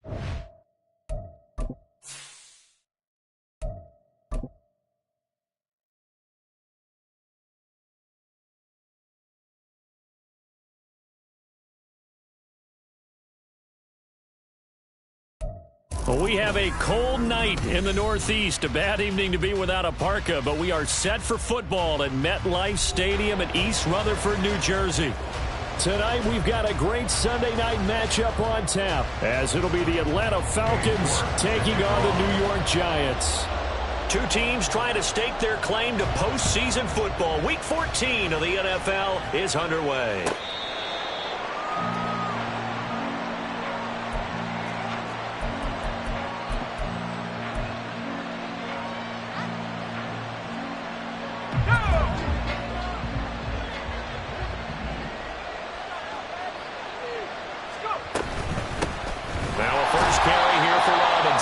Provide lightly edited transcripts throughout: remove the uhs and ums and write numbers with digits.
Well, we have a cold night in the Northeast. A bad evening to be without a parka, but we are set for football at MetLife Stadium in East Rutherford, New Jersey. Tonight, we've got a great Sunday night matchup on tap, as it'll be the Atlanta Falcons taking on the New York Giants. Two teams trying to stake their claim to postseason football. Week 14 of the NFL is underway.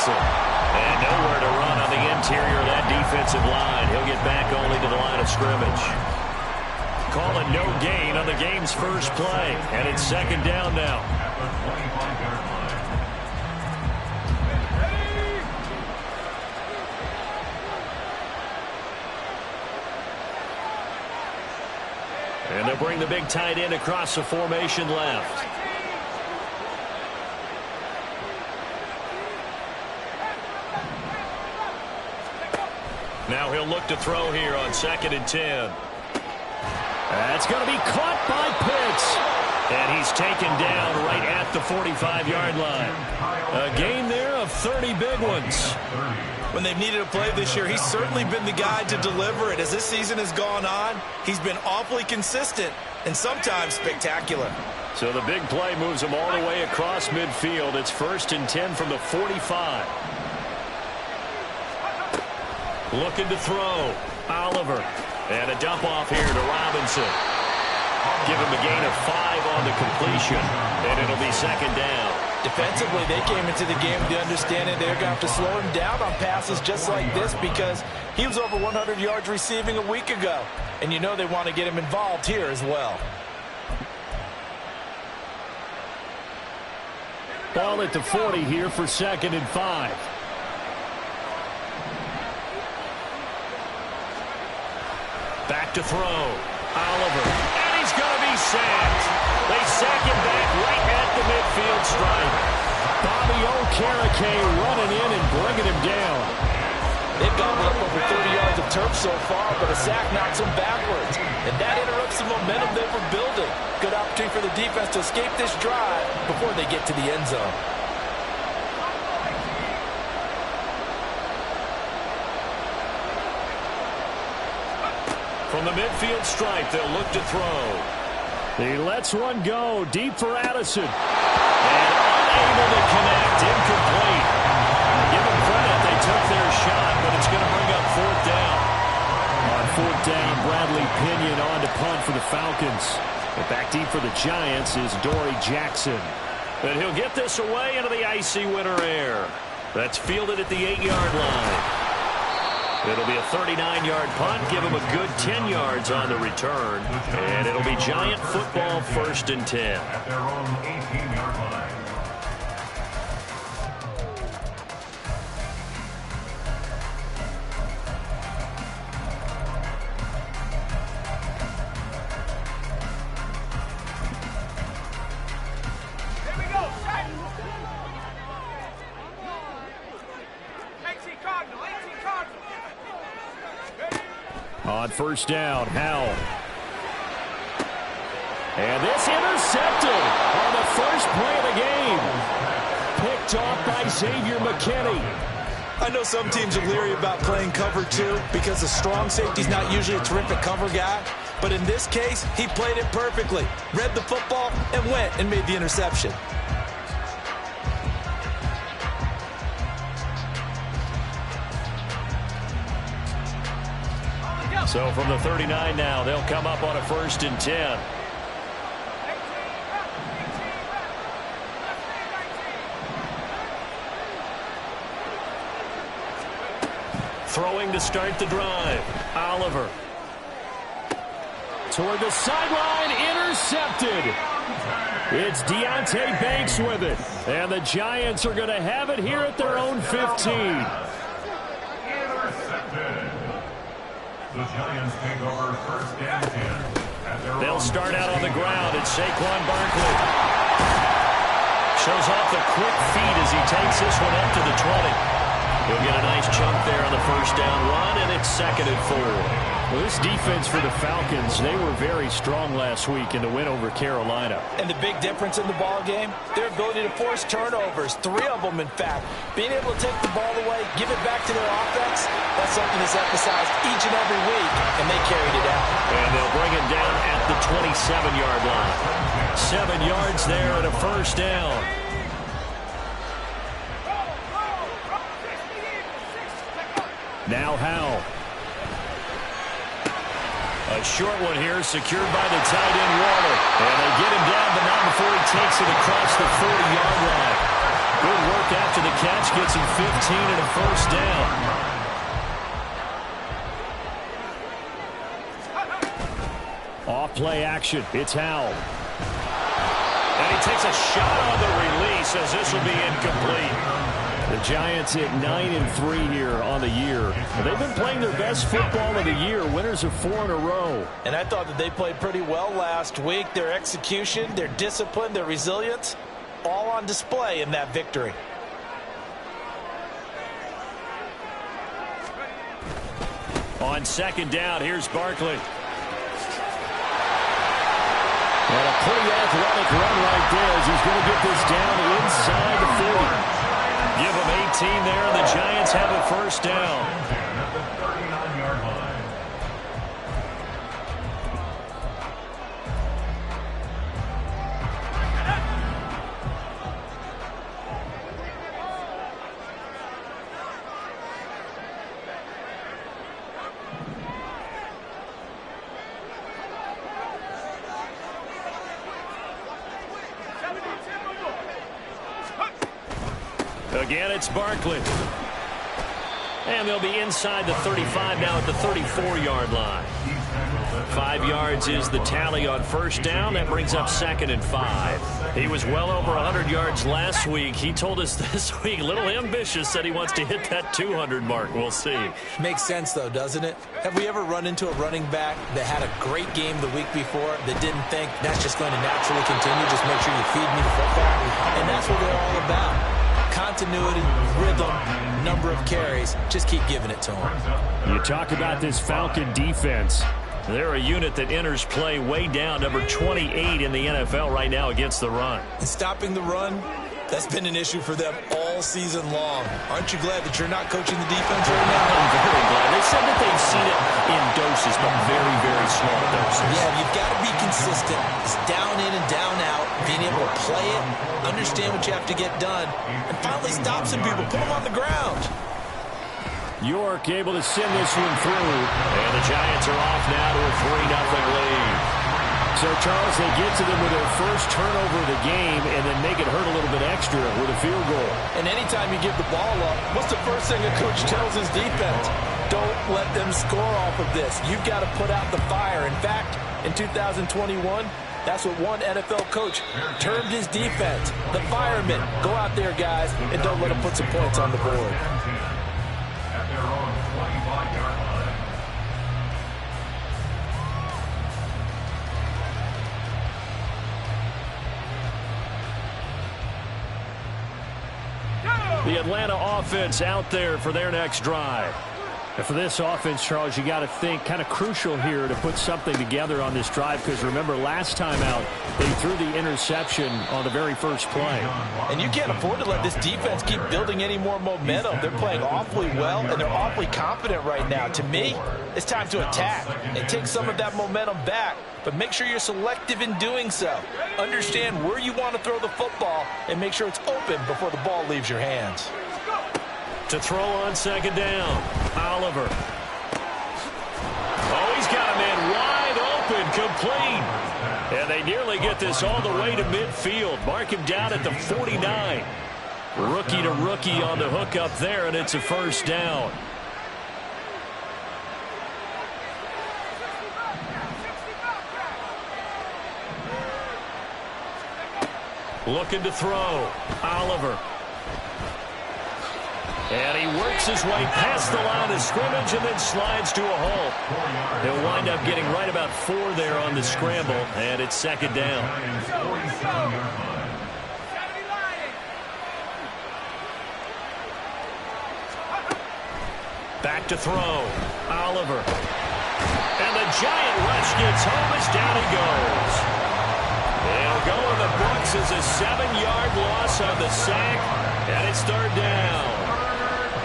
And nowhere to run on the interior of that defensive line. He'll get back only to the line of scrimmage. Call it no gain on the game's first play. And it's second down now. And they'll bring the big tight end across the formation left. Now he'll look to throw here on 2nd and 10. That's going to be caught by Pitts. And he's taken down right at the 45-yard line. A gain there of 30 big ones. When they've needed a play this year, he's certainly been the guy to deliver it. As this season has gone on, he's been awfully consistent and sometimes spectacular. So the big play moves him all the way across midfield. It's 1st and 10 from the 45. Looking to throw. Oliver. And a dump off here to Robinson. Give him a gain of 5 on the completion. And it'll be second down. Defensively, they came into the game with the understanding they're going to have to slow him down on passes just like this because he was over 100 yards receiving a week ago. And you know they want to get him involved here as well. Ball at the 40 here for 2nd and 5. Back to throw. Oliver. And he's going to be sacked. They sack him back right at the midfield stripe. Bobby Okereke running in and bringing him down. They've gobbled up over 30 yards of turf so far, but a sack knocks them backwards. And that interrupts the momentum they were building. Good opportunity for the defense to escape this drive before they get to the end zone. From the midfield stripe, they'll look to throw. He lets one go deep for Addison. And unable to connect. Incomplete. Give them credit. They took their shot, but it's going to bring up 4th down. On 4th down, Bradley Pinion on to punt for the Falcons. But back deep for the Giants is Dory Jackson. And he'll get this away into the icy winter air. That's fielded at the 8-yard line. It'll be a 39-yard punt. Give him a good 10 yards on the return. And it'll be Giant football 1st and 10. At their own 18-yard line. On 1st down, Howell. And this intercepted on the first play of the game. Picked off by Xavier McKinney. I know some teams are leery about playing cover 2 because the strong safety's not usually a terrific cover guy. But in this case, he played it perfectly. Read the football and went and made the interception. So from the 39 now, they'll come up on a 1st and 10. Throwing to start the drive. Oliver. toward the sideline, intercepted. It's Deonte Banks with it. And the Giants are going to have it here at their own 15. Intercepted. The Giants take over first and 10. They'll start out on the ground. It's Saquon Barkley. Shows off the quick feet as he takes this one up to the 20. He'll get a nice chunk there on the first down run, and it's 2nd and 4. Well, this defense for the Falcons, they were very strong last week in the win over Carolina. And the big difference in the ball game, their ability to force turnovers, 3 of them, in fact. Being able to take the ball away, give it back to their offense, that's something that's emphasized each and every week, and they carried it out. And they'll bring it down at the 27-yard line. 7 yards there and a first down. Now Howell. A short one here, secured by the tight end Waller. And they get him down, but not before he takes it across the 40-yard line. Good work after the catch, gets him 15 and a first down. Off play action, it's Howell. And he takes a shot on the release as this will be incomplete. The Giants at 9-3 here on the year. They've been playing their best football of the year. Winners of 4 in a row. And I thought that they played pretty well last week. Their execution, their discipline, their resilience, all on display in that victory. On 2nd down, here's Barkley. And a pretty athletic run right there as he's going to get this down inside the 40. Give them 18 there, and the Giants have a first down. At the 39-yard line. Again, it's Barkley. And they'll be inside the 35 now at the 34-yard line. 5 yards is the tally on first down. That brings up 2nd and 5. He was well over 100 yards last week. He told us this week, a little ambitious, said he wants to hit that 200 mark. We'll see. Makes sense, though, doesn't it? Have we ever run into a running back that had a great game the week before that didn't think that's just going to naturally continue? Just make sure you feed me the football. And that's what they're all about. Continuity, rhythm, number of carries. Just keep giving it to them. You talk about this Falcon defense. They're a unit that enters play way down, number 28 in the NFL right now against the run. And stopping the run, that's been an issue for them all season long. Aren't you glad that you're not coaching the defense right now? I'm very glad. They said that they've seen it in doses, but very, very small doses. Yeah, you've got to be consistent. It's down in and down out, being able to play it, understand what you have to get done, and finally stop some people, put them on the ground. York able to send this one through. And the Giants are off now to a 3-0 lead. So, Charles, they get to them with their first turnover of the game and then make it hurt a little bit extra with a field goal. And anytime you give the ball up, what's the first thing a coach tells his defense? Don't let them score off of this. You've got to put out the fire. In fact, in 2021, that's what one NFL coach termed his defense. The firemen. Go out there, guys, and don't let them put some points on the board. At their own 25-yard line. The Atlanta offense out there for their next drive. And for this offense, Charles, you got to think kind of crucial here to put something together on this drive because remember last time out they threw the interception on the very first play. And you can't afford to let this defense keep building any more momentum. They're playing awfully well and they're awfully confident right now. To me, it's time to attack and take some of that momentum back, but make sure you're selective in doing so. Understand where you want to throw the football and make sure it's open before the ball leaves your hands. To throw on second down, Oliver. Oh, he's got a man wide open, complete. And they nearly get this all the way to midfield. Mark him down at the 49. Rookie to rookie on the hook up there, and it's a first down. Looking to throw. Oliver. And he works his way past the line of scrimmage and then slides to a hole. He'll wind up getting right about 4 there on the scramble, and it's second down. Back to throw. Oliver. And the giant rush gets home as down he goes. It'll go in the books as a 7-yard loss on the sack, and it's third down.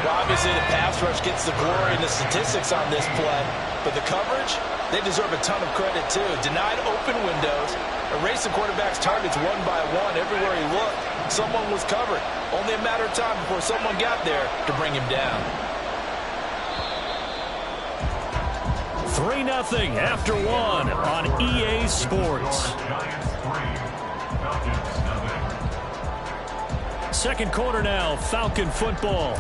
Well, obviously, the pass rush gets the glory and the statistics on this play. But the coverage, they deserve a ton of credit, too. Denied open windows, erased the quarterback's targets one by one. Everywhere he looked, someone was covered. Only a matter of time before someone got there to bring him down. 3-0 after 1 on EA Sports. Second quarter now, Falcon football.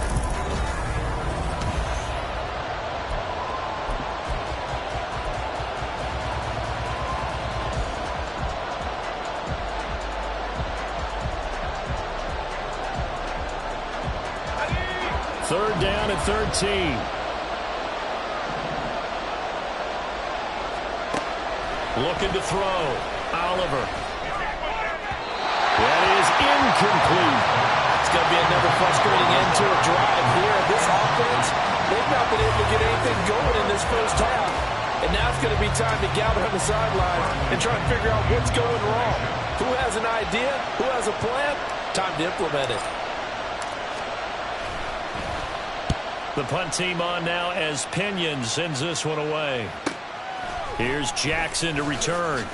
Third down and 13. Looking to throw. Oliver. That is incomplete. It's going to be another frustrating end to a drive here. This offense, they've not been able to get anything going in this first half. And now it's going to be time to gather on the sidelines and try and figure out what's going wrong. Who has an idea? Who has a plan? Time to implement it. The punt team on now as Pinion sends this one away. Here's Jackson to return.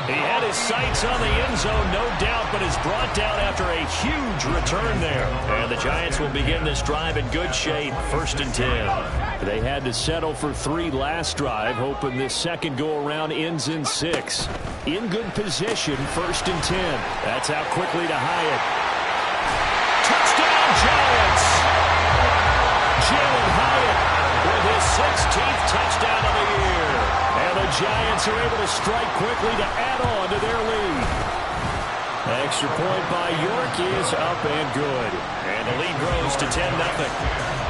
He had his sights on the end zone, no doubt, but is brought down after a huge return there. And the Giants will begin this drive in good shape, 1st and 10. They had to settle for 3 last drive, hoping this second go-around ends in 6. In good position, 1st and 10. That's out quickly to Hyatt. Touchdown, Giants! Jalen Hyatt with his 16th touchdown of the year. And the Giants are able to strike quickly to add on to their lead. Extra point by York is up and good. And the lead grows to 10-0.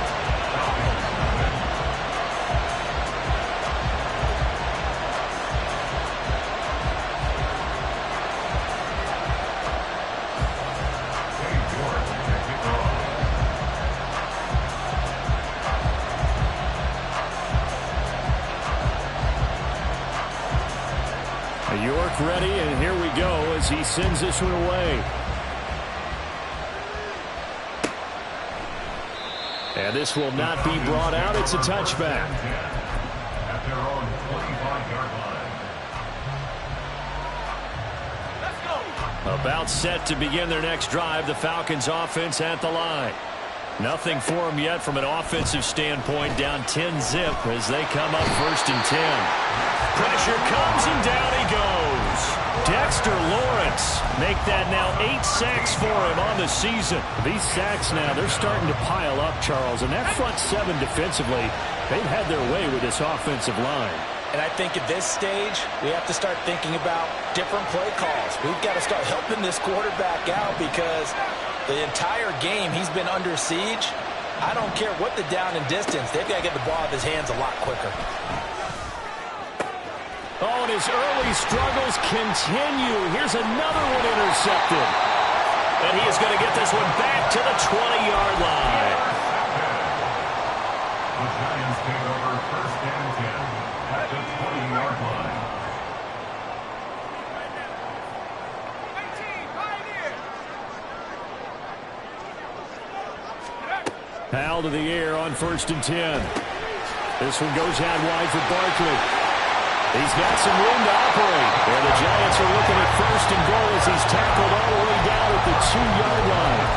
York ready, and here we go as he sends this one away. And this will not be brought out. It's a touchback. At their own 25-yard line. About set to begin their next drive. The Falcons offense at the line. Nothing for them yet from an offensive standpoint. Down 10-zip as they come up 1st and 10. Pressure comes and down he goes. Dexter Lawrence make that now 8 sacks for him on the season. These sacks now, they're starting to pile up, Charles. And that front 7 defensively, they've had their way with this offensive line. And I think at this stage, we have to start thinking about different play calls. We've got to start helping this quarterback out because the entire game he's been under siege. I don't care what the down and distance. They've got to get the ball out of his hands a lot quicker. Oh, and his early struggles continue. Here's another one intercepted. And he is going to get this one back to the 20-yard line. The Giants take over 1st and 10 at the 20-yard line. Powell to the air on 1st and 10. This one goes out wide for Barkley. He's got some room to operate. And the Giants are looking at 1st and goal as he's tackled all the way down at the 2-yard line.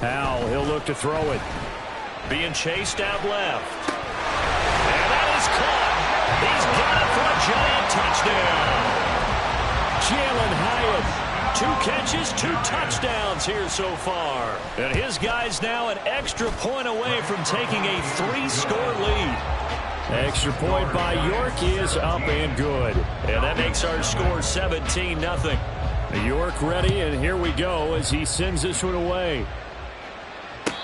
Powell, he'll look to throw it. Being chased out left. And that is caught He's got it for a giant touchdown. Jalen Hyatt, 2 catches, 2 touchdowns here so far. And his guy's now an extra point away from taking a 3-score lead. Extra point by York is up and good. And that makes our score 17-0. York ready, and here we go as he sends this one away.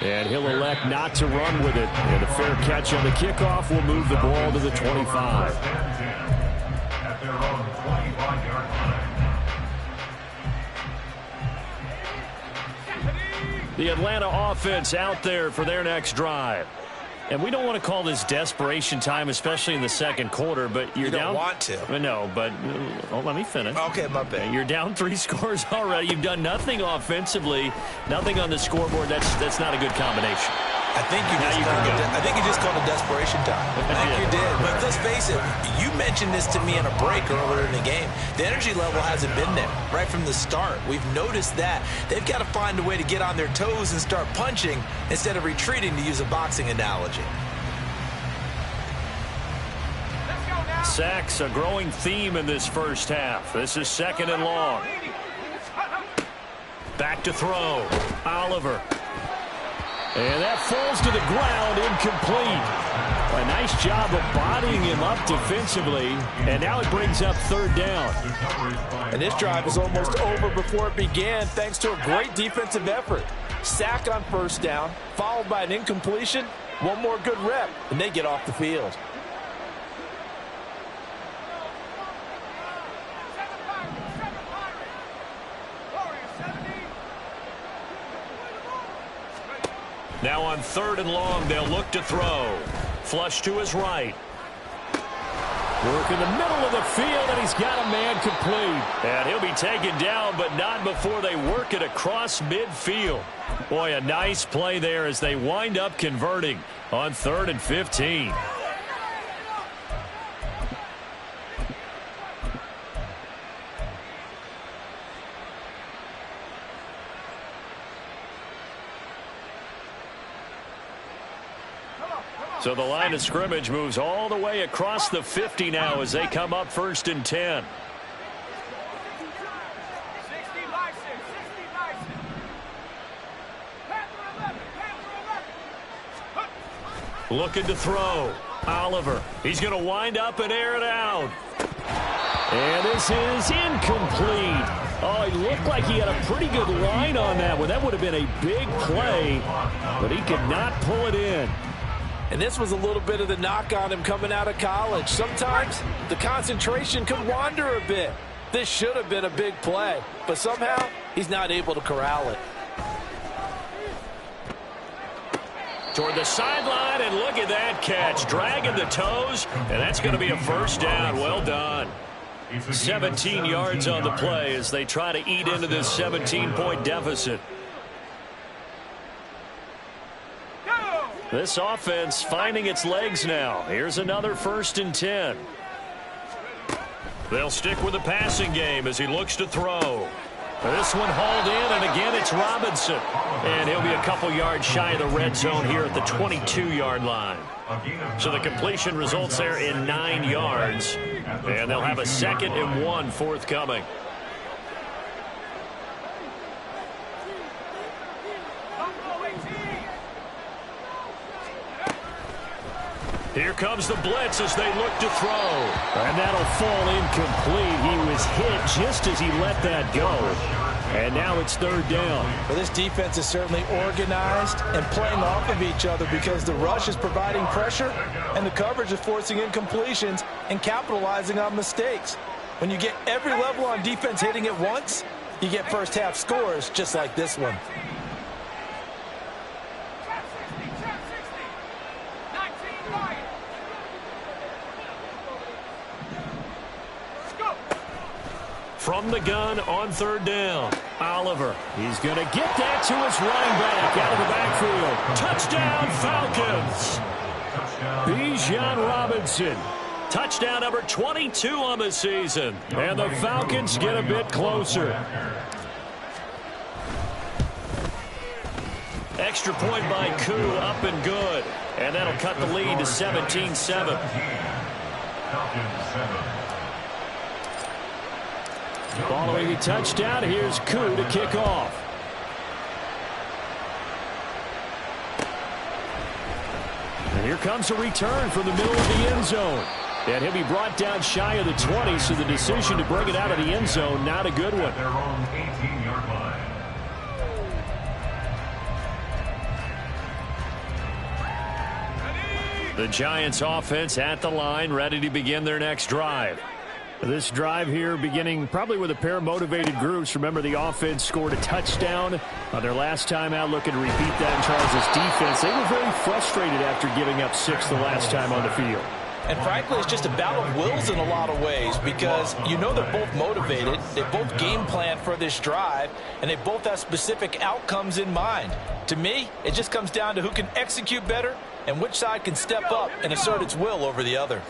And he'll elect not to run with it. And a fair catch on the kickoff will move the ball to the 25. At their own 25-yard line. The Atlanta offense out there for their next drive. And we don't want to call this desperation time, especially in the second quarter, but you're down. You don't want to. No, but let me finish. Okay, my bad. You're down 3 scores already. You've done nothing offensively, nothing on the scoreboard. That's not a good combination. I think you just called it desperation time. I think you did. But let's face it, you mentioned this to me in a break earlier in the game. The energy level hasn't been there right from the start. We've noticed that. They've got to find a way to get on their toes and start punching instead of retreating, to use a boxing analogy. Sacks, a growing theme in this first half. This is 2nd and long. Back to throw. Oliver. And that falls to the ground, incomplete. A nice job of bodying him up defensively, and now it brings up 3rd down. And this drive is almost over before it began, thanks to a great defensive effort. Sack on 1st down, followed by an incompletion, one more good rep, and they get off the field. Now on 3rd and long, they'll look to throw. Flush to his right. Work in the middle of the field, and he's got a man complete. And he'll be taken down, but not before they work it across midfield. Boy, a nice play there as they wind up converting on 3rd and 15. So the line of scrimmage moves all the way across the 50 now as they come up 1st and 10. Looking to throw. Oliver. He's going to wind up and air it out. And this is incomplete. Oh, he looked like he had a pretty good line on that one. That would have been a big play, but he could not pull it in. And this was a little bit of the knock on him coming out of college. Sometimes the concentration could wander a bit. This should have been a big play, but somehow he's not able to corral it. Toward the sideline, and look at that catch. Dragging the toes, and that's going to be a 1st down. Well done. 17 yards on the play as they try to eat into this 17-point deficit. This offense finding its legs now. Here's another 1st and 10. They'll stick with the passing game as he looks to throw. This one hauled in, and again it's Robinson. And he'll be a couple yards shy of the red zone here at the 22-yard line. So the completion results there in 9 yards. And they'll have a 2nd and 1 forthcoming. Here comes the blitz as they look to throw. And that'll fall incomplete. He was hit just as he let that go. And now it's 3rd down. Well, this defense is certainly organized and playing off of each other because the rush is providing pressure and the coverage is forcing incompletions and capitalizing on mistakes. When you get every level on defense hitting at once, you get first half scores just like this one. From the gun on 3rd down. Oliver. He's going to get that to his running back out of the backfield. Touchdown, Falcons. Bijan Robinson. Touchdown number 22 on the season. And the Falcons get a bit closer. Extra point by Koo, up and good. And that'll cut the lead to 17-7. Falcons 7. Following a touchdown, here's Koo to kick off. And here comes a return from the middle of the end zone. And he'll be brought down shy of the 20, so the decision to bring it out of the end zone, not a good one. Their own 18-yard line. The Giants offense at the line, ready to begin their next drive. This drive here beginning probably with a pair of motivated groups. Remember, the offense scored a touchdown on their last time out, looking to repeat that in Charles' defense. They were very frustrated after giving up 6 the last time on the field. And frankly, it's just a battle of wills in a lot of ways because you know they're both motivated, they both game plan for this drive, and they both have specific outcomes in mind. To me, it just comes down to who can execute better and which side can step up and assert its will over the other.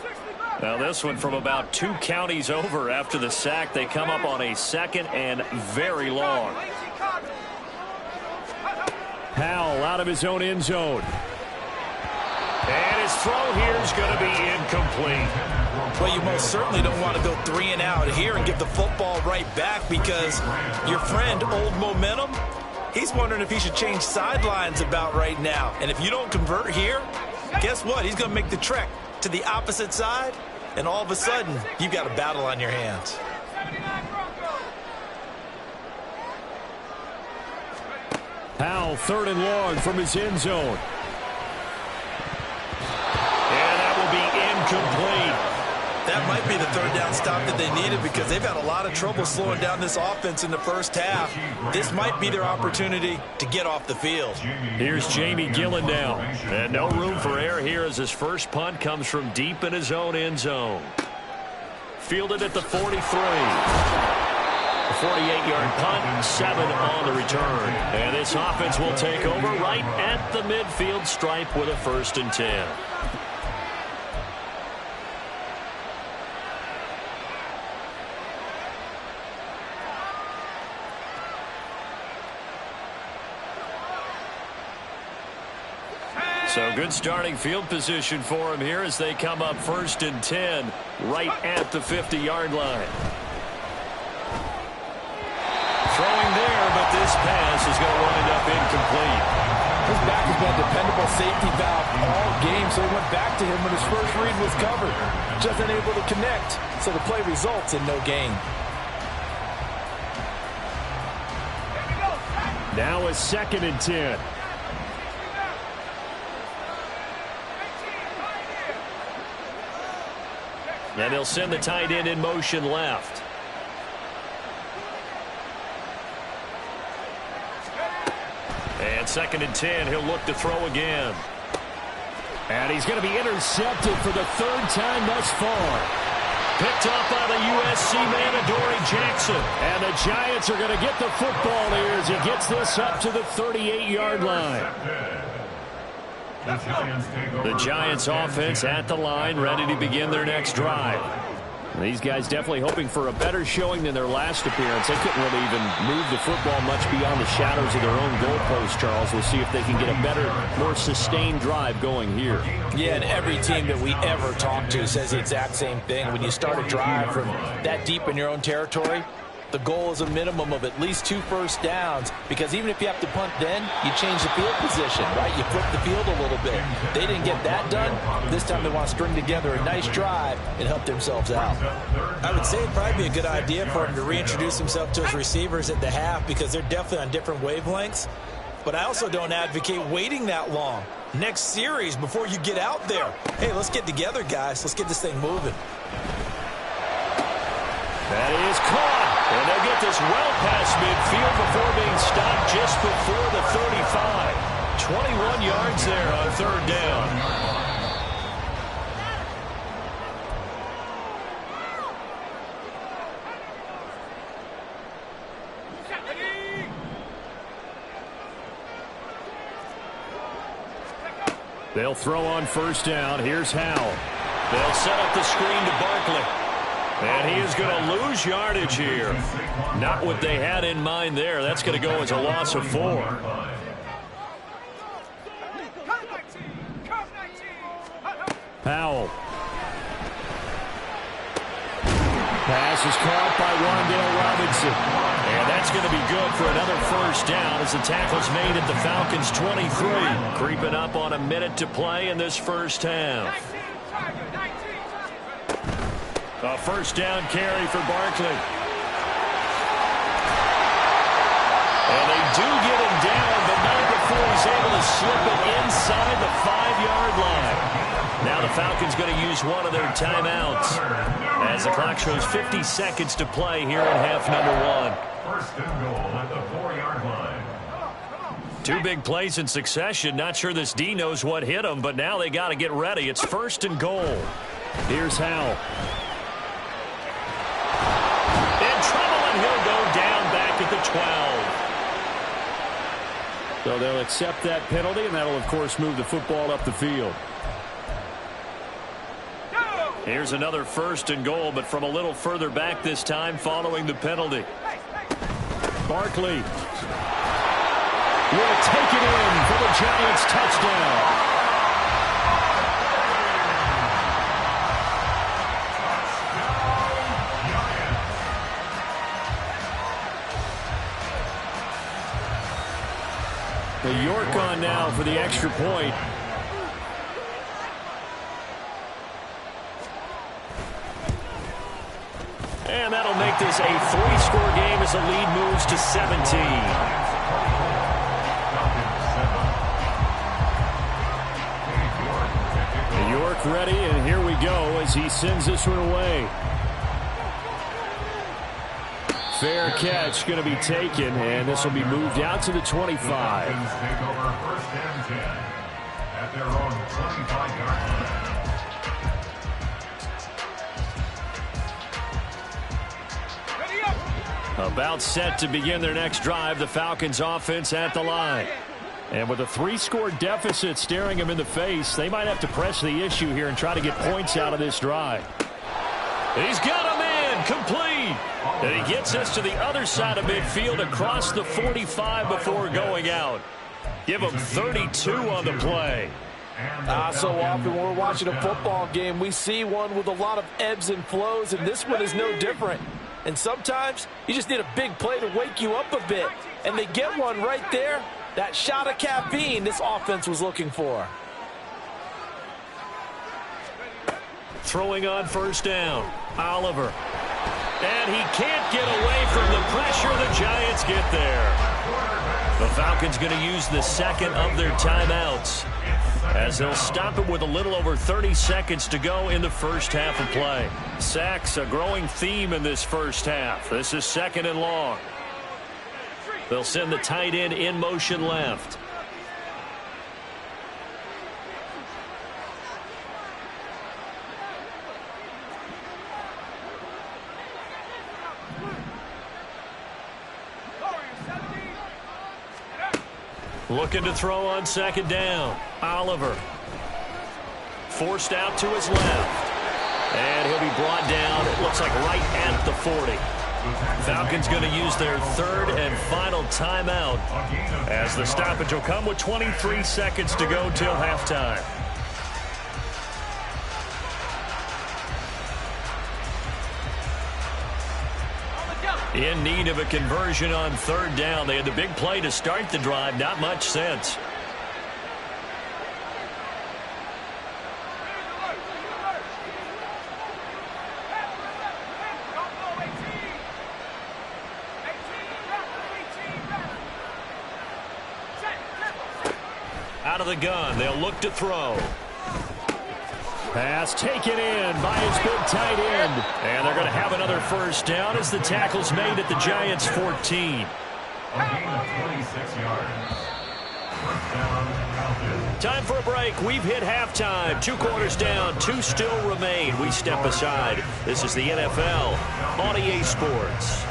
Now this one from about 2 counties over after the sack. They come up on a 2nd and very long. Powell out of his own end zone. And his throw here is going to be incomplete. Well, you most certainly don't want to go 3 and out here and give the football right back because your friend, Old Momentum, he's wondering if he should change sidelines about right now. And if you don't convert here, guess what? He's going to make the trek to the opposite side, and all of a sudden, you've got a battle on your hands. Powell, 3rd and long from his end zone. And that will be incomplete. That might be the 3rd down stop that they needed because they've had a lot of trouble slowing down this offense in the first half. This might be their opportunity to get off the field. Here's Jamie Gillen now. And no room for error here as his first punt comes from deep in his own end zone. Fielded at the 43. A 48-yard punt, 7 on the return. And this offense will take over right at the midfield stripe with a 1st and 10. So good starting field position for him here as they come up 1st and 10 right at the 50-yard line. Throwing there, but this pass is going to wind up incomplete. His back has been a dependable safety valve all game, so he went back to him when his first read was covered. Just unable to connect, so the play results in no gain. Now a 2nd and 10. And he'll send the tight end in motion left. And 2nd and 10, he'll look to throw again. And he's going to be intercepted for the 3rd time thus far. Picked up by the USC man, Adoree Jackson. And the Giants are going to get the football here as he gets this up to the 38-yard line. The Giants offense at the line, ready to begin their next drive. These guys definitely hoping for a better showing than their last appearance. They couldn't really even move the football much beyond the shadows of their own goalpost, Charles. We'll see if they can get a better, more sustained drive going here. Yeah, and every team that we ever talk to says the exact same thing. When you start a drive from that deep in your own territory, the goal is a minimum of at least 2 first downs, because even if you have to punt then, you change the field position, right? You flip the field a little bit. They didn't get that done. This time they want to string together a nice drive and help themselves out. I would say it'd probably be a good idea for him to reintroduce himself to his receivers at the half because they're definitely on different wavelengths. But I also don't advocate waiting that long. Next series before you get out there. Hey, let's get together, guys. Let's get this thing moving. That is caught. And they'll get this well past midfield before being stopped just before the 35. 21 yards there on 3rd down. They'll throw on 1st down. Here's Howell. They'll set up the screen to Barkley. And he is going to lose yardage here. Not what they had in mind there. That's going to go as a loss of 4. Powell. Pass is caught by Wan'Dale Robinson. And that's going to be good for another first down as the tackle's made at the Falcons' 23. Creeping up on a minute to play in this first half. A first down carry for Barkley. And they do get him down, but not before he's able to slip it inside the 5-yard line. Now the Falcons going to use one of their timeouts as the clock shows 50 seconds to play here in half number 1. First and goal at the 4-yard line. Two big plays in succession. Not sure this D knows what hit him, but now they got to get ready. It's first and goal. Here's Howell. In trouble, and he'll go down back at the 12. So they'll accept that penalty, and that'll, of course, move the football up the field. Here's another first and goal, but from a little further back this time following the penalty. Barkley will take it in for the Giants touchdown. The York on now for the extra point. And that'll make this a 3-score game as the lead moves to 17. York ready, and here we go as he sends this one away. Fair catch going to be taken, and this will be moved out to the 25. Take over first and 10 at their own 25-yard line. About set to begin their next drive, the Falcons offense at the line. And with a 3-score deficit staring them in the face, they might have to press the issue here and try to get points out of this drive. He's got him in, complete. And he gets us to the other side of midfield across the 45 before going out. Give him 32 on the play. So often when we're watching a football game, we see one with a lot of ebbs and flows, and this one is no different. And sometimes you just need a big play to wake you up a bit. And they get one right there. That shot of caffeine this offense was looking for. Throwing on first down, Oliver. And he can't get away from the pressure. The Giants get there. The Falcons going to use the second of their timeouts as they'll stop it with a little over 30 seconds to go in the first half of play. Sacks, a growing theme in this first half. This is second and long. They'll send the tight end in motion left. Looking to throw on second down. Oliver. Forced out to his left. And he'll be brought down, it looks like right at the 40. Falcons going to use their third and final timeout as the stoppage will come with 23 seconds to go till halftime. In need of a conversion on third down. They had the big play to start the drive. Not much sense. Out of the gun. They'll look to throw. Pass taken in by his big tight end. And they're going to have another first down as the tackle's made at the Giants' 14. A gain of 26 yards. First down, Falcons. Time for a break. We've hit halftime. 2 quarters down. 2 still remain. We step aside. This is the NFL on EA Sports.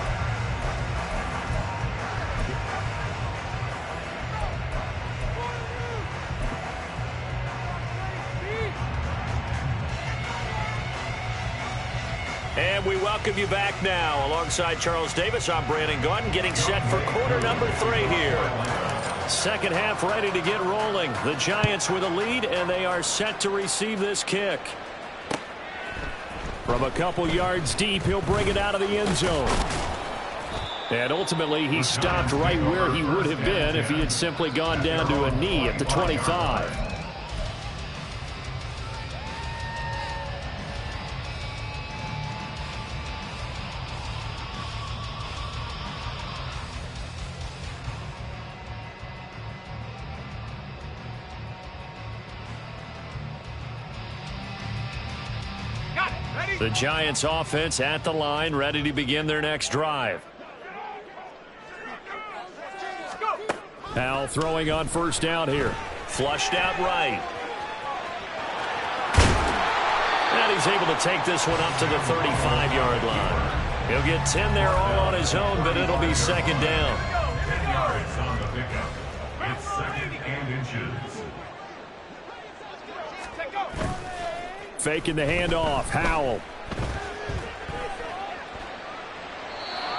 And we welcome you back now. Alongside Charles Davis, I'm Brandon Gaudin, getting set for quarter number 3 here. Second half ready to get rolling. The Giants with a lead, and they are set to receive this kick. From a couple yards deep, he'll bring it out of the end zone. And ultimately, he stopped right where he would have been if he had simply gone down to a knee at the 25. The Giants offense at the line, ready to begin their next drive. Powell throwing on first down here. Flushed out right. And he's able to take this one up to the 35-yard line. He'll get 10 there all on his own, but it'll be second down. 10 yards on the pickup. It's 2nd and inches. Faking the handoff. Howell.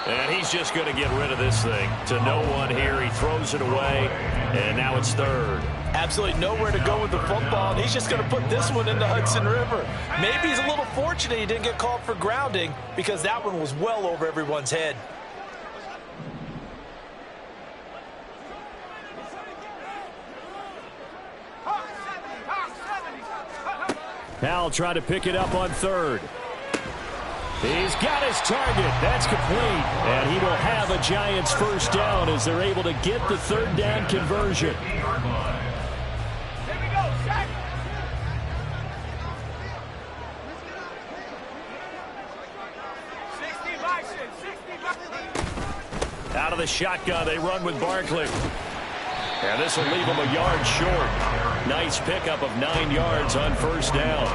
And he's just going to get rid of this thing. To no one here. He throws it away. And now it's third. Absolutely nowhere to go with the football. And he's just going to put this one in the Hudson River. Maybe he's a little fortunate he didn't get called for grounding because that one was well over everyone's head. Powell trying to pick it up on third. He's got his target. That's complete. And he will have a Giants first down as they're able to get the third down conversion. Out of the shotgun, they run with Barkley. And this will leave him a yard short. Nice pickup of 9 yards on first down.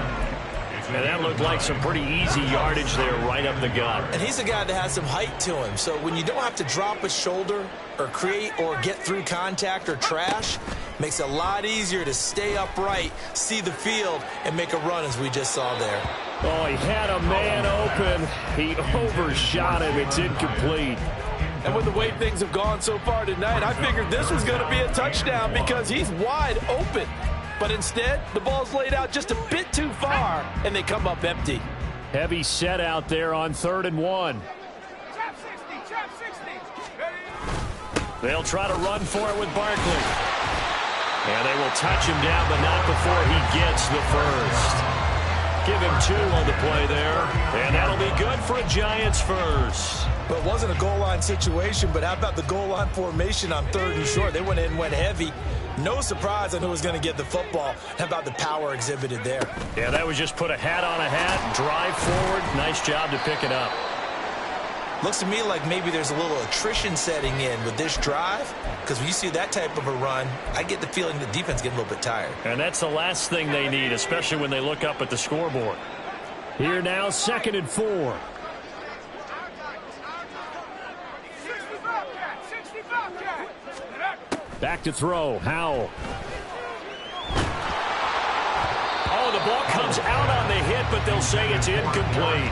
And that looked like some pretty easy yardage there right up the gut. And he's a guy that has some height to him. So when you don't have to drop a shoulder or create or get through contact or trash, makes it a lot easier to stay upright, see the field, and make a run as we just saw there. Oh, he had a man open. He overshot him. It's incomplete. And with the way things have gone so far tonight, I figured this was going to be a touchdown because he's wide open. But instead, the ball's laid out just a bit too far, and they come up empty. Heavy set out there on 3rd and 1. They'll try to run for it with Barkley. And they will touch him down, but not before he gets the first. Give him 2 on the play there. And that'll be good for a Giants first. But it wasn't a goal line situation, but how about the goal line formation on 3rd and short? They went in, went heavy. No surprise on who was going to get the football. How about the power exhibited there? Yeah, that was just put a hat on a hat, drive forward. Nice job to pick it up. Looks to me like maybe there's a little attrition setting in with this drive, because when you see that type of a run, I get the feeling the defense getting a little bit tired. And that's the last thing they need, especially when they look up at the scoreboard. Here now, 2nd and 4. Back to throw. Howell. Oh, the ball comes out on the hit, but they'll say it's incomplete.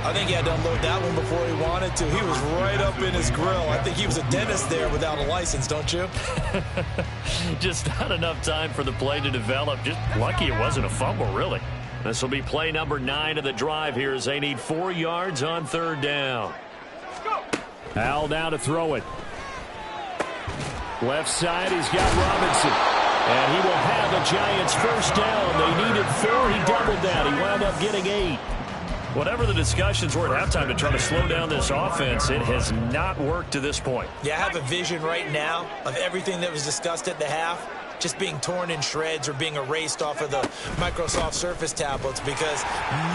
I think he had to unload that one before he wanted to. He was right up in his grill. I think he was a dentist there without a license, don't you? Just not enough time for the play to develop. Just lucky it wasn't a fumble, really. This will be play number 9 of the drive here as they need 4 yards on 3rd down. Howell down to throw it. Left side, he's got Robinson. And he will have a Giants first down. They needed 4. He doubled that. He wound up getting 8. Whatever the discussions were at halftime to try to slow down this offense, it has not worked to this point. Yeah, I have a vision right now of everything that was discussed at the half just being torn in shreds or being erased off of the Microsoft Surface tablets because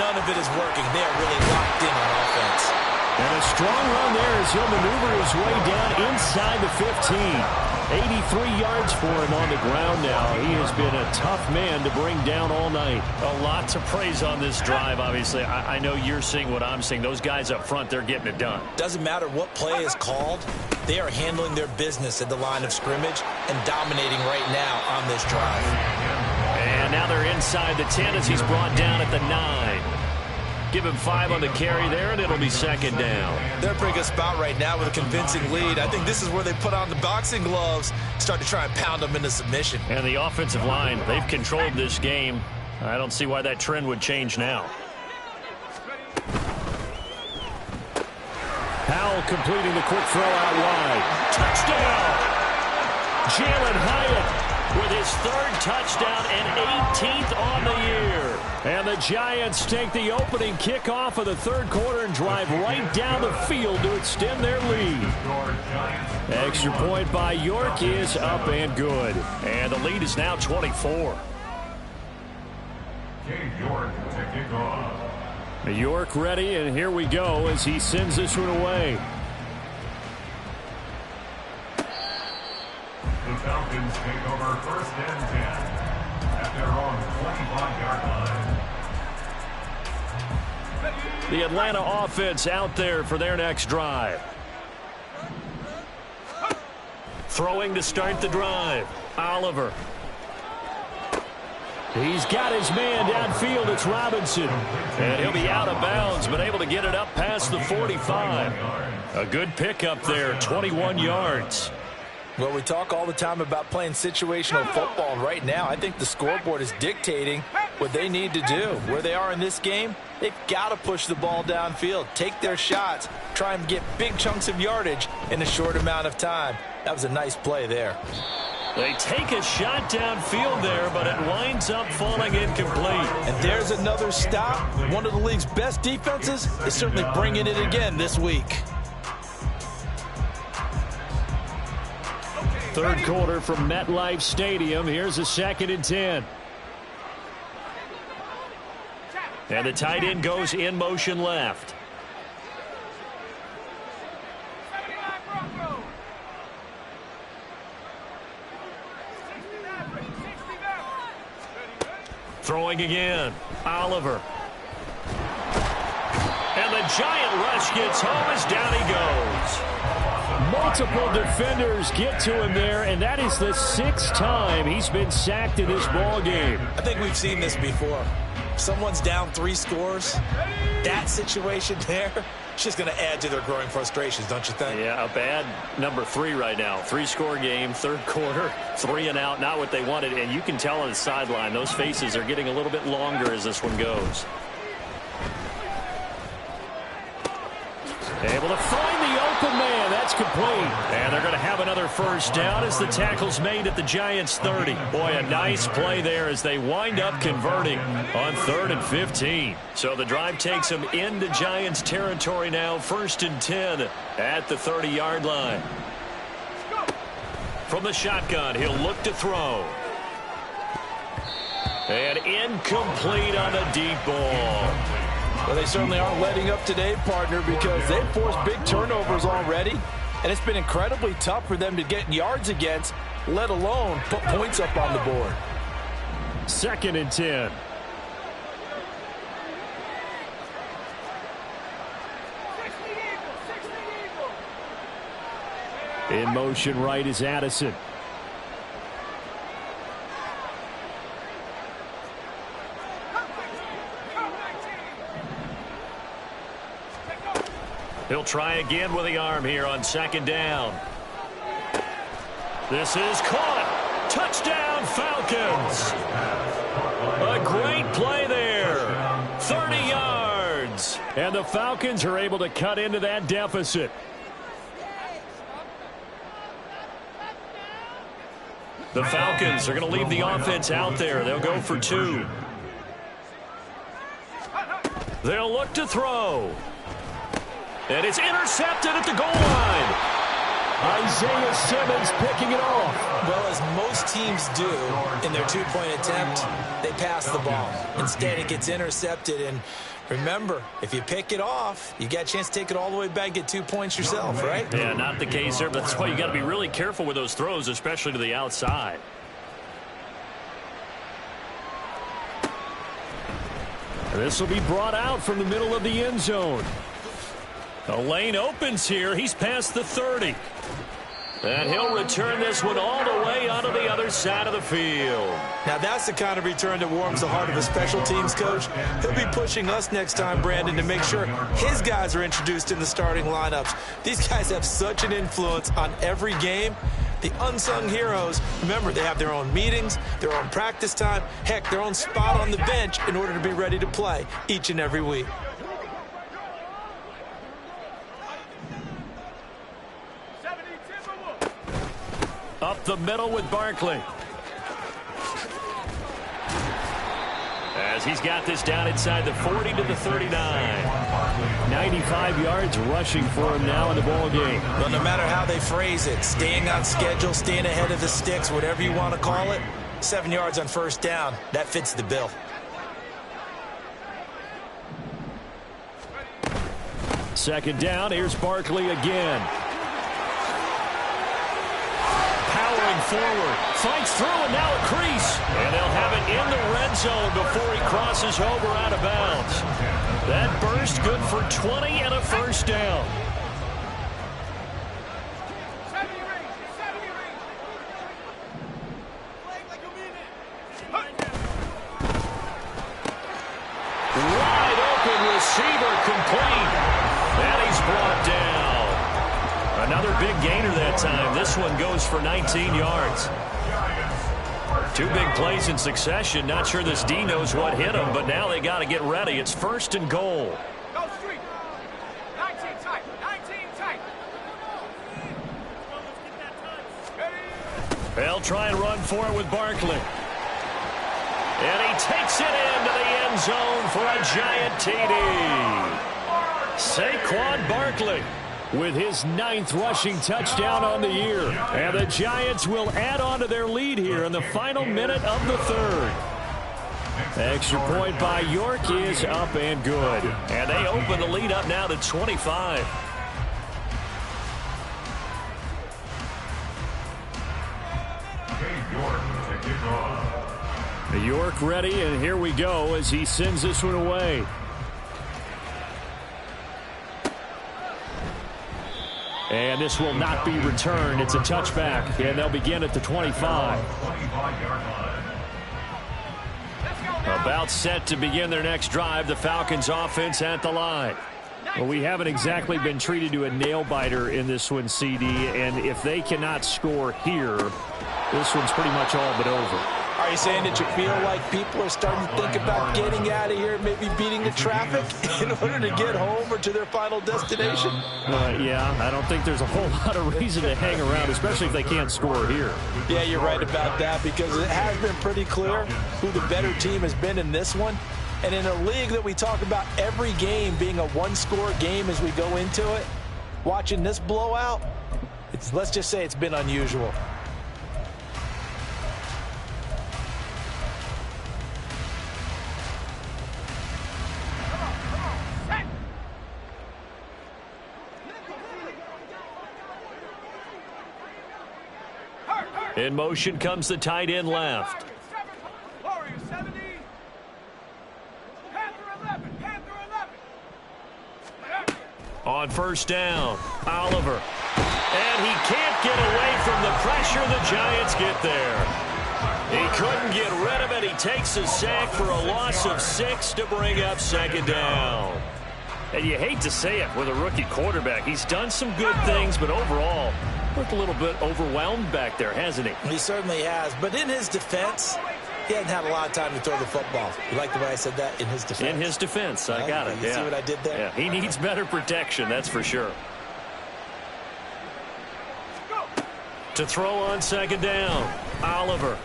none of it is working. They are really locked in on offense. And a strong run there as he'll maneuver his way down inside the 15. 83 yards for him on the ground now. He has been a tough man to bring down all night. A lot to praise on this drive, obviously. I know you're seeing what I'm seeing. Those guys up front, they're getting it done. Doesn't matter what play is called. They are handling their business at the line of scrimmage and dominating right now on this drive. And now they're inside the 10 as he's brought down at the 9. Give him 5 on the carry there, and it'll be second down. They're in a pretty good spot right now with a convincing lead. I think this is where they put on the boxing gloves, start to try and pound them into submission. And the offensive line, they've controlled this game. I don't see why that trend would change now. Powell completing the quick throw out wide. Touchdown! Jalen Hyatt with his third touchdown and 18th on the year. And the Giants take the opening kickoff of the third quarter and drive right down the field to extend their lead. Extra point by York is up and good. And the lead is now 24. York to kick off. York ready, and here we go as he sends this one away. The Falcons take over 1st and 10 at their own 25-yard line. The Atlanta offense out there for their next drive. Throwing to start the drive. Oliver. He's got his man downfield. It's Robinson. And he'll be out of bounds, but able to get it up past the 45. A good pickup there, 21 yards. Well, we talk all the time about playing situational football, and right now I think the scoreboard is dictating what they need to do. Where they are in this game, they've got to push the ball downfield, take their shots, try and get big chunks of yardage in a short amount of time. That was a nice play there. They take a shot downfield there, but it winds up falling incomplete. And there's another stop. One of the league's best defenses is certainly bringing it again this week. Third quarter from MetLife Stadium. Here's a 2nd and 10. And the tight end goes in motion left. Throwing again. Oliver. And the giant rush gets home as down he goes. Multiple defenders get to him there, and that is the 6th time he's been sacked in this ball game. I think we've seen this before. Someone's down 3 scores. That situation there, it's just going to add to their growing frustrations, don't you think? Yeah, a bad number 3 right now. 3-score game, third quarter, 3 and out, not what they wanted. And you can tell on the sideline, those faces are getting a little bit longer as this one goes. Able to find the open man. That's complete. And they're going to have another first down as the tackle's made at the Giants' 30. Boy, a nice play there as they wind up converting on 3rd and 15. So the drive takes them into Giants territory now. 1st and 10 at the 30-yard line. From the shotgun, he'll look to throw. And incomplete on a deep ball. Well, they certainly aren't letting up today, partner, because they've forced big turnovers already, and it's been incredibly tough for them to get yards against, let alone put points up on the board. 2nd and 10. In motion right is Addison. He'll try again with the arm here on 2nd down. This is caught. Touchdown, Falcons. A great play there. 30 yards. And the Falcons are able to cut into that deficit. The Falcons are going to leave the offense out there. They'll go for 2. They'll look to throw. And it's intercepted at the goal line. Isaiah Simmons picking it off. Well, as most teams do in their 2-point attempt, they pass the ball. Instead, it gets intercepted. And remember, if you pick it off, you got a chance to take it all the way back, get 2 points yourself, right? Yeah, not the case there, but that's why you got to be really careful with those throws, especially to the outside. And this will be brought out from the middle of the end zone. The lane opens here. He's past the 30. And he'll return this one all the way onto the other side of the field. Now, that's the kind of return that warms the heart of a special teams coach. He'll be pushing us next time, Brandon, to make sure his guys are introduced in the starting lineups. These guys have such an influence on every game. The unsung heroes, remember, they have their own meetings, their own practice time, heck, their own spot on the bench in order to be ready to play each and every week. up the middle with Barkley. As he's got this down inside the 40 to the 39. 95 yards rushing for him now in the ball game. Well, no matter how they phrase it, staying on schedule, staying ahead of the sticks, whatever you want to call it, 7 yards on first down, that fits the bill. Second down, here's Barkley again. Powering forward, fights through, and now a crease. And they'll have it in the red zone before he crosses over out of bounds. That burst good for 20 and a first down. Wide open receiver complete. And he's brought down. Another big gainer that time. This one goes for 19 yards. Two big plays in succession. Not sure this D knows what hit him, but now they got to get ready. It's first and goal. Go street. 19 tight. 19 tight. They'll try and run for it with Barkley. And he takes it into the end zone for a giant TD. Saquon Barkley with his 9th rushing touchdown on the year. And the Giants will add on to their lead here in the final minute of the third. Extra point by York is up and good. And they open the lead up now to 25. York ready, and here we go as he sends this one away. And this will not be returned. It's a touchback, and they'll begin at the 25. About set to begin their next drive, the Falcons offense at the line. Well, we haven't exactly been treated to a nail-biter in this one, CD, and if they cannot score here, this one's pretty much all but over. Are you saying that you feel like people are starting to think about getting out of here, maybe beating the traffic in order to get home or to their final destination? Yeah, I don't think there's a whole lot of reason to hang around, especially if they can't score here. Yeah, you're right about that, because it has been pretty clear who the better team has been in this one. And in a league that we talk about every game being a one-score game as we go into it, watching this blowout, let's just say it's been unusual. In motion comes the tight end left. Warriors 70. Panther 11. Panther 11. On first down, Oliver. And he can't get away from the pressure. The Giants get there. He couldn't get rid of it. He takes a sack for a loss of 6 to bring up second down. And you hate to say it with a rookie quarterback. He's done some good things, but overall, looked a little bit overwhelmed back there, hasn't he? He certainly has. But in his defense, he hasn't had a lot of time to throw the football. You like the way I said that? In his defense. In his defense. I got it. You see what I did there? Yeah, he needs better protection, that's for sure. To throw on second down, Oliver.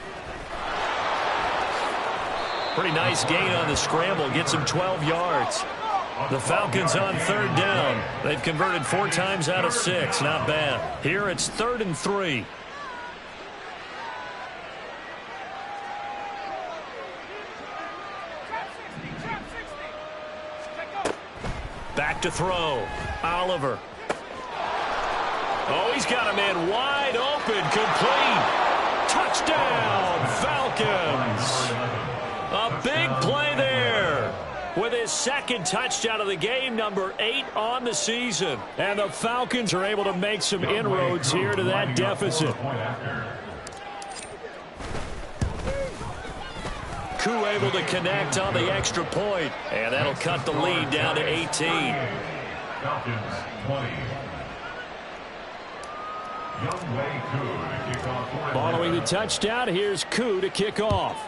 Pretty nice gain on the scramble. Gets him 12 yards. The Falcons on third down. They've converted 4 times out of 6. Not bad. Here it's 3rd and 3. Back to throw. Oliver. Oh, he's got a man wide open. Complete. Touchdown, Falcons. A big play there. With his second touchdown of the game, number 8 on the season. And the Falcons are able to make some inroads here to that deficit. Koo able to connect on the extra point. And that'll cut the lead down to 18. Falcons 20. Following the touchdown, here's Koo to kick off.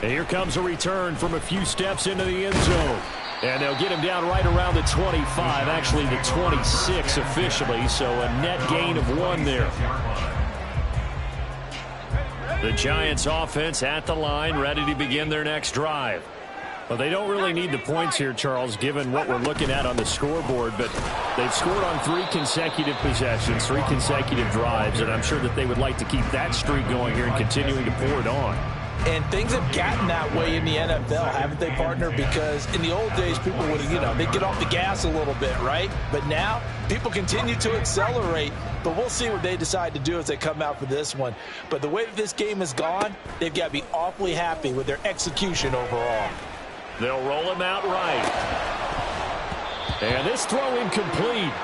And here comes a return from a few steps into the end zone. And they'll get him down right around the 25, actually the 26 officially, so a net gain of 1 there. The Giants offense at the line, ready to begin their next drive. Well, they don't really need the points here, Charles, given what we're looking at on the scoreboard, but they've scored on 3 consecutive possessions, 3 consecutive drives, and I'm sure that they would like to keep that streak going here and continuing to pour it on. And things have gotten that way in the NFL, haven't they, partner? Because in the old days, people would, they'd get off the gas a little bit, right? But now, people continue to accelerate. But we'll see what they decide to do as they come out for this one. But the way that this game has gone, they've got to be awfully happy with their execution overall. They'll roll him out right. And this throw incomplete.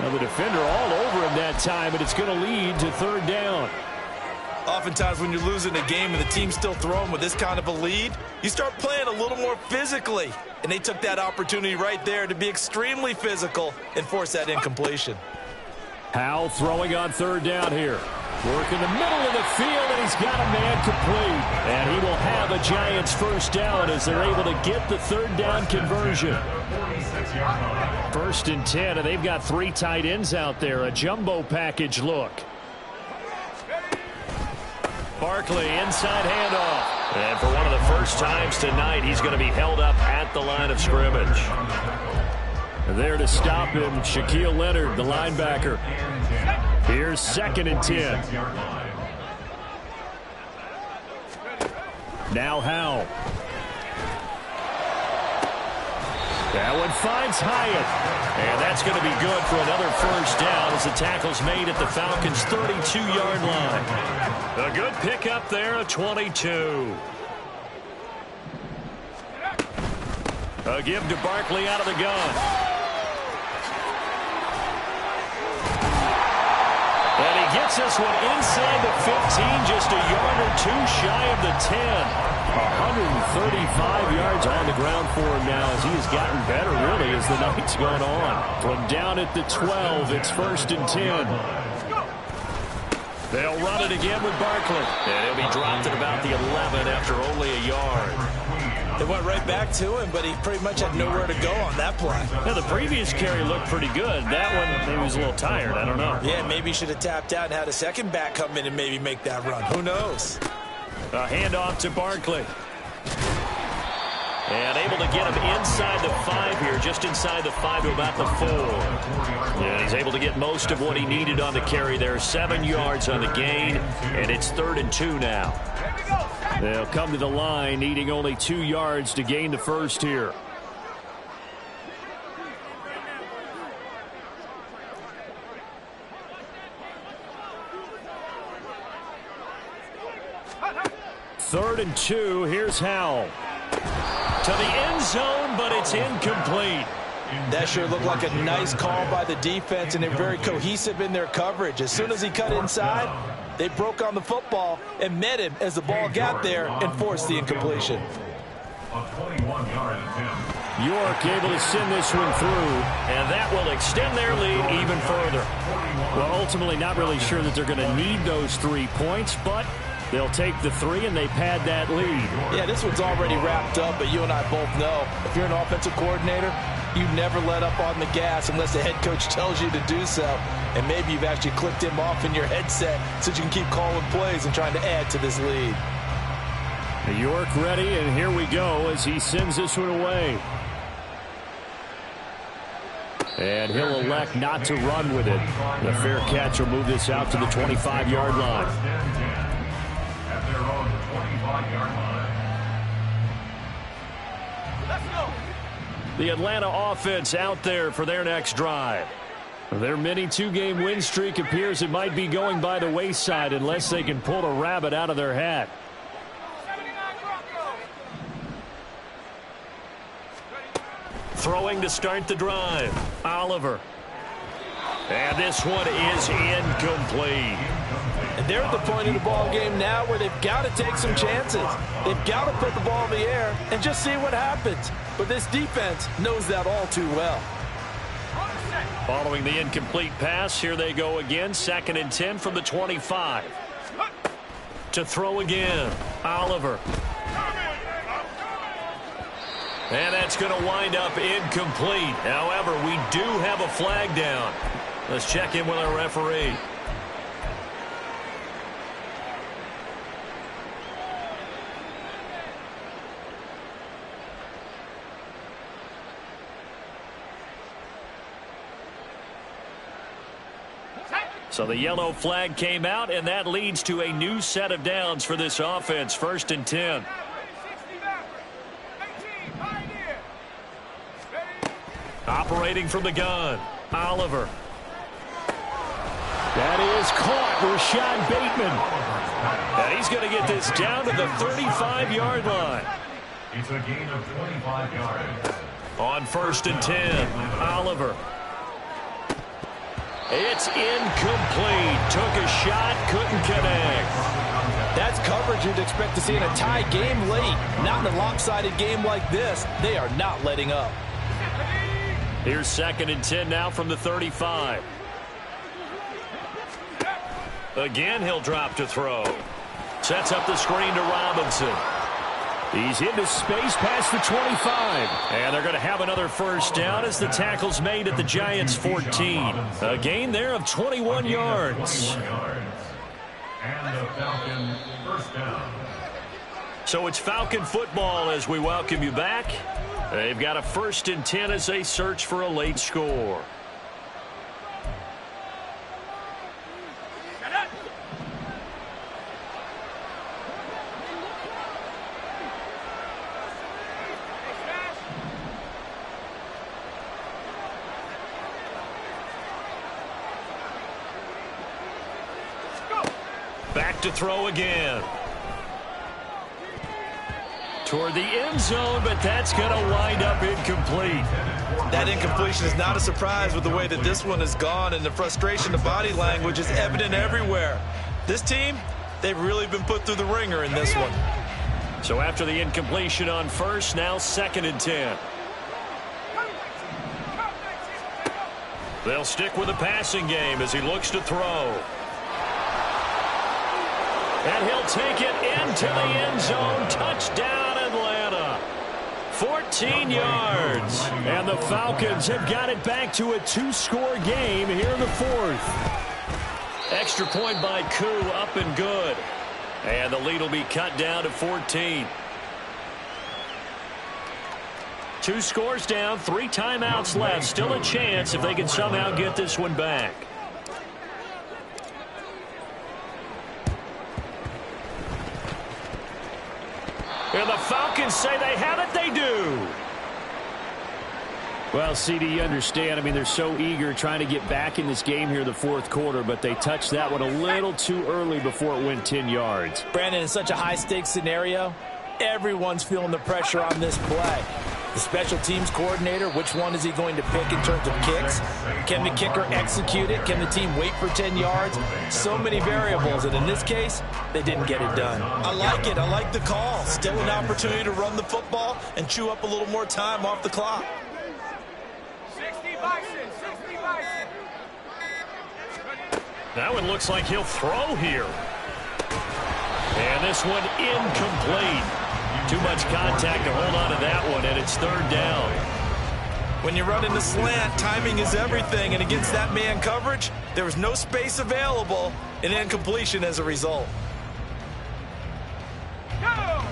Now the defender all over him that time, and it's going to lead to 3rd down. Oftentimes when you're losing a game and the team's still throwing with this kind of a lead, you start playing a little more physically. And they took that opportunity right there to be extremely physical and force that incompletion. Howell throwing on 3rd down here. Work in the middle of the field, and he's got a man complete. And he will have a Giants 1st down as they're able to get the 3rd down conversion. 1st and 10, and they've got 3 tight ends out there. A jumbo package look. Barkley, inside handoff. And for one of the first times tonight, he's going to be held up at the line of scrimmage. There to stop him, Shaquille Leonard, the linebacker. Here's 2nd and 10. Now Howell. That one finds Hyatt. And that's going to be good for another 1st down as the tackle's made at the Falcons' 32-yard line. A good pickup there, a 22. A give to Barkley out of the gun. And he gets this one inside the 15, just a yard or 2 shy of the 10. 135 yards on the ground for him now as he has gotten better, really, as the night's gone on. From down at the 12, it's 1st and 10. They'll run it again with Barkley. And he'll be dropped at about the 11 after only a yard. They went right back to him, but he pretty much had nowhere to go on that play. Yeah, the previous carry looked pretty good. That one, maybe he was a little tired. I don't know. Yeah, maybe he should have tapped out and had a second back come in and maybe make that run. Who knows? A handoff to Barkley. And able to get him inside the 5 here, just inside the 5 to about the 4. And he's able to get most of what he needed on the carry there. 7 yards on the gain, and it's 3rd and 2 now. They'll come to the line, needing only 2 yards to gain the 1st here. Third and 2, here's Howell. To the end zone, but it's incomplete. That sure looked like a nice call by the defense, and they're very cohesive in their coverage. As soon as he cut inside, they broke on the football and met him as the ball got there and forced the incompletion. York able to send this one through, and that will extend their lead even further. Well, ultimately not really sure that they're going to need those 3 points, but they'll take the 3 and they pad that lead. Yeah, this one's already wrapped up, but you and I both know if you're an offensive coordinator, you never let up on the gas unless the head coach tells you to do so. And maybe you've actually clicked him off in your headset so you can keep calling plays and trying to add to this lead. York ready, and here we go as he sends this one away. And he'll elect not to run with it. The fair catch will move this out to the 25-yard line. At their own 25-yard line. Let's go. The Atlanta offense out there for their next drive. Their mini 2-game win streak appears it might be going by the wayside unless they can pull a rabbit out of their hat. 79 Broncos. Throwing to start the drive. Oliver. And this one is incomplete. And they're at the point in the ball game now where they've got to take some chances. They've got to put the ball in the air and just see what happens. But this defense knows that all too well. Following the incomplete pass, here they go again. 2nd and 10 from the 25. To throw again. Oliver. And that's going to wind up incomplete. However, we do have a flag down. Let's check in with our referee. So the yellow flag came out, and that leads to a new set of downs for this offense. 1st and 10. Operating from the gun, Oliver. That is caught, Rashad Bateman. And he's going to get this down to the 35-yard line. It's a gain of 25 yards. On 1st and 10, Oliver. It's incomplete. Took a shot, couldn't connect. That's coverage you'd expect to see in a tie game late. Not in a lopsided game like this. They are not letting up. Here's 2nd and 10 now from the 35. Again, he'll drop to throw. Sets up the screen to Robinson. He's into space past the 25. And they're going to have another first down as the tackle's made at the Giants' 14. A gain there of 21 yards. And the Falcons first down. So it's Falcon football as we welcome you back. They've got a 1st and 10 as they search for a late score. Back to throw again. Toward the end zone, but that's going to wind up incomplete. That incompletion is not a surprise with the way that this one has gone, and the frustration, the body language is evident everywhere. This team, they've really been put through the ringer in this one. So after the incompletion on 1st, now 2nd and 10. They'll stick with the passing game as he looks to throw. And he'll take it into the end zone. Touchdown, Atlanta. 14 yards. And the Falcons have got it back to a 2-score game here in the 4th. Extra point by Koo, up and good. And the lead will be cut down to 14. 2 scores down, 3 timeouts left. Still a chance if they can somehow get this one back. And the Falcons say they have it, they do. Well, CD, you understand. I mean, they're so eager trying to get back in this game here in the 4th quarter, but they touched that one a little too early before it went 10 yards. Brandon, in such a high-stakes scenario, everyone's feeling the pressure on this play. The special teams coordinator, which one is he going to pick in terms of kicks? Can the kicker execute it? Can the team wait for 10 yards? So many variables, and in this case, they didn't get it done. I like it. I like the call. Still an opportunity to run the football and chew up a little more time off the clock. 60 Bison, 60 Bison. That one looks like he'll throw here. And this one incomplete. Too much contact to hold on to that one, and it's 3rd down. When you run in the slant, timing is everything, and against that man coverage, there was no space available, and incompletion as a result.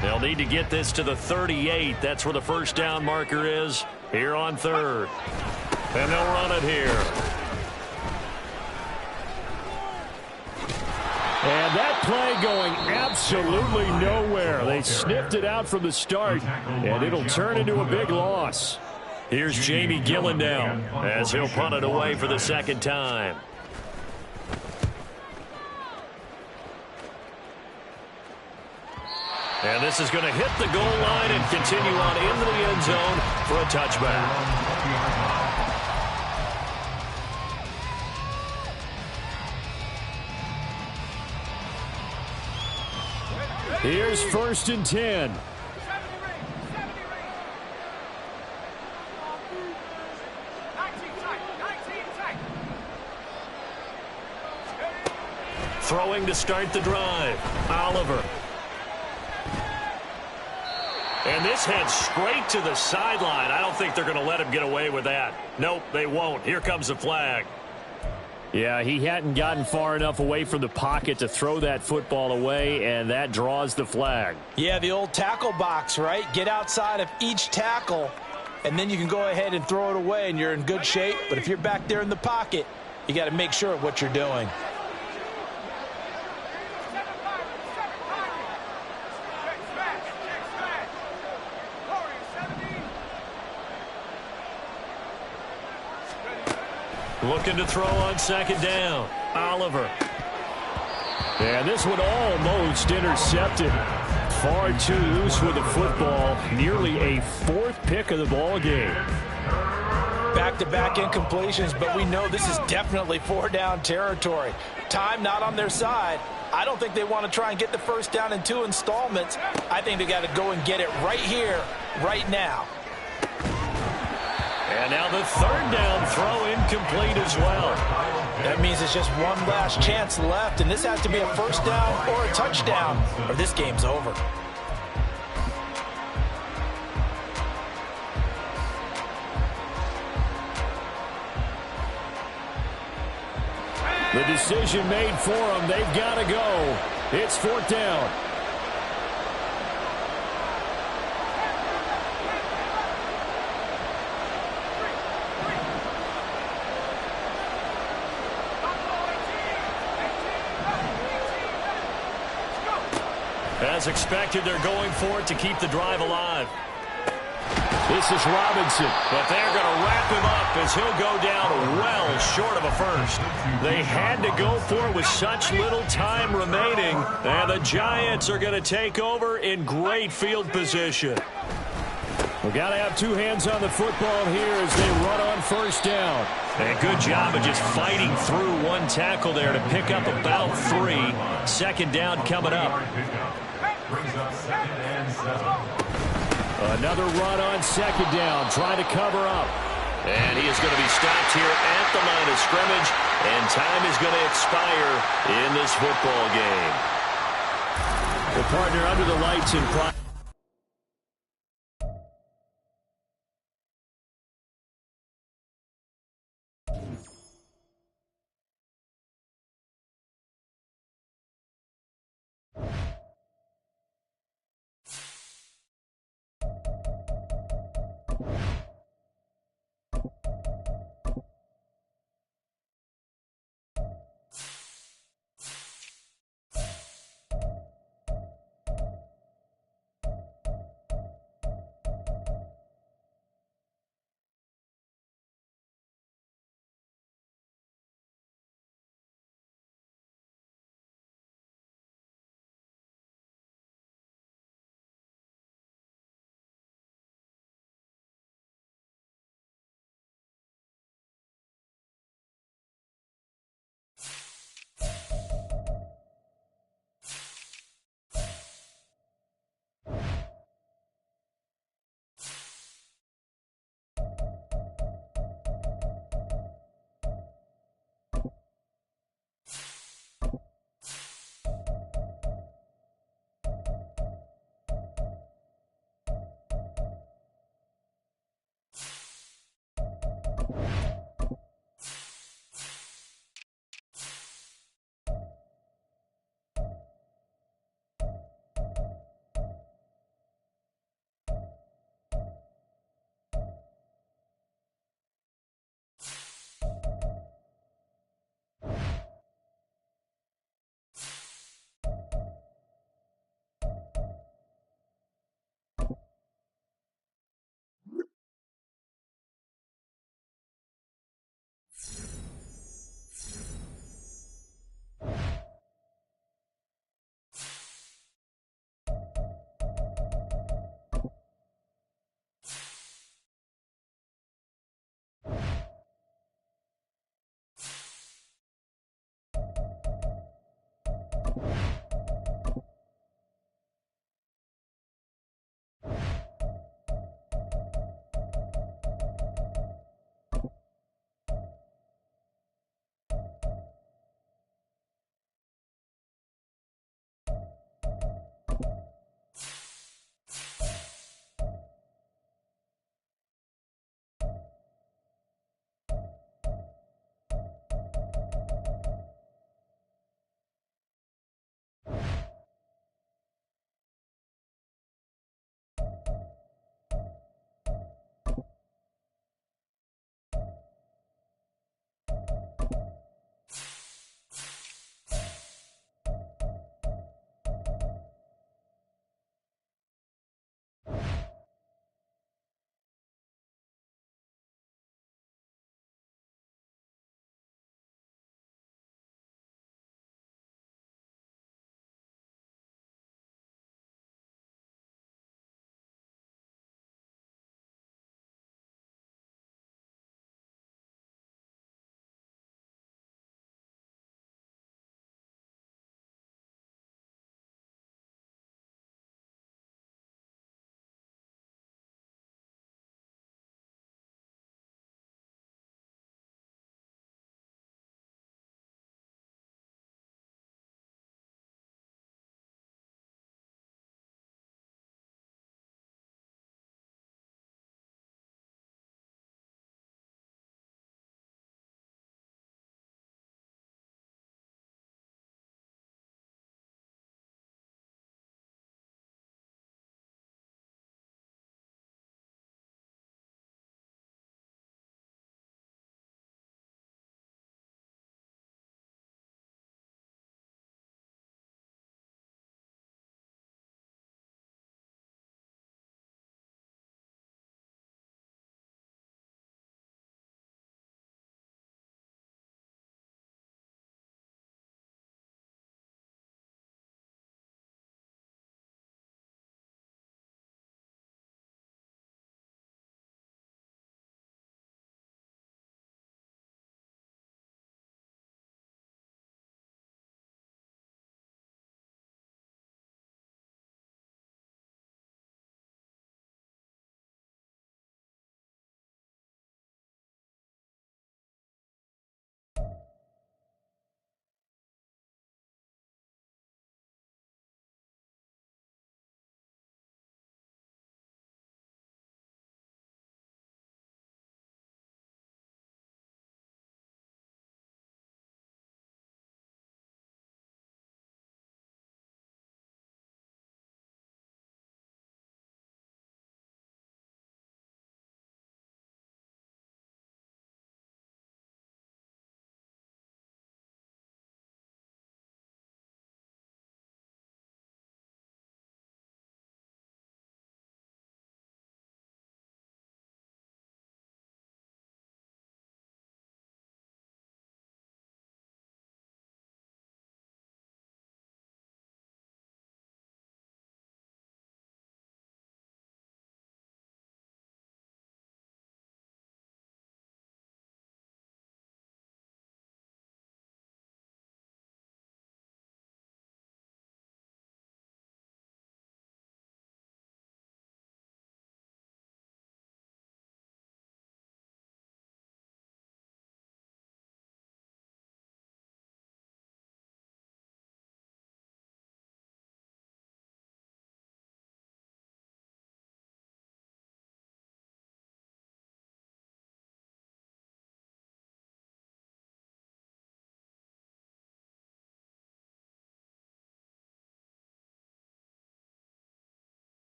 They'll need to get this to the 38. That's where the first down marker is here on 3rd. And they'll run it here. And that play going absolutely nowhere. They sniffed it out from the start, and it'll turn into a big loss. Here's Jamie Gillen now as he'll punt it away for the 2nd time. And this is going to hit the goal line and continue on into the end zone for a touchback. Here's 1st and 10. Throwing to start the drive. Oliver. And this heads straight to the sideline. I don't think they're going to let him get away with that. Nope, they won't. Here comes the flag. Yeah, he hadn't gotten far enough away from the pocket to throw that football away, and that draws the flag. Yeah, the old tackle box, right? Get outside of each tackle, and then you can go ahead and throw it away, and you're in good shape. But if you're back there in the pocket, you got to make sure of what you're doing. Looking to throw on second down. Oliver. And this one almost intercepted. Far too loose with the football. Nearly a fourth pick of the ball game. Back-to-back incompletions, but we know this is definitely four-down territory. Time not on their side. I don't think they want to try and get the first down in 2 installments. I think they got to go and get it right here, right now. And now the third down throw incomplete as well. That means it's just one last chance left, and this has to be a first down or a touchdown, or this game's over. The decision made for them. They've got to go. It's fourth down. As expected, they're going for it to keep the drive alive. This is Robinson. But they're going to wrap him up as he'll go down well short of a first. They had to go for it with such little time remaining. And the Giants are going to take over in great field position. We've got to have two hands on the football here as they run on first down. And good job of just fighting through one tackle there to pick up about 3. Second down coming up. Brings up 2nd and 7. Another run on second down, trying to cover up. And he is going to be stopped here at the line of scrimmage, and time is going to expire in this football game. The partner under the lights in prime.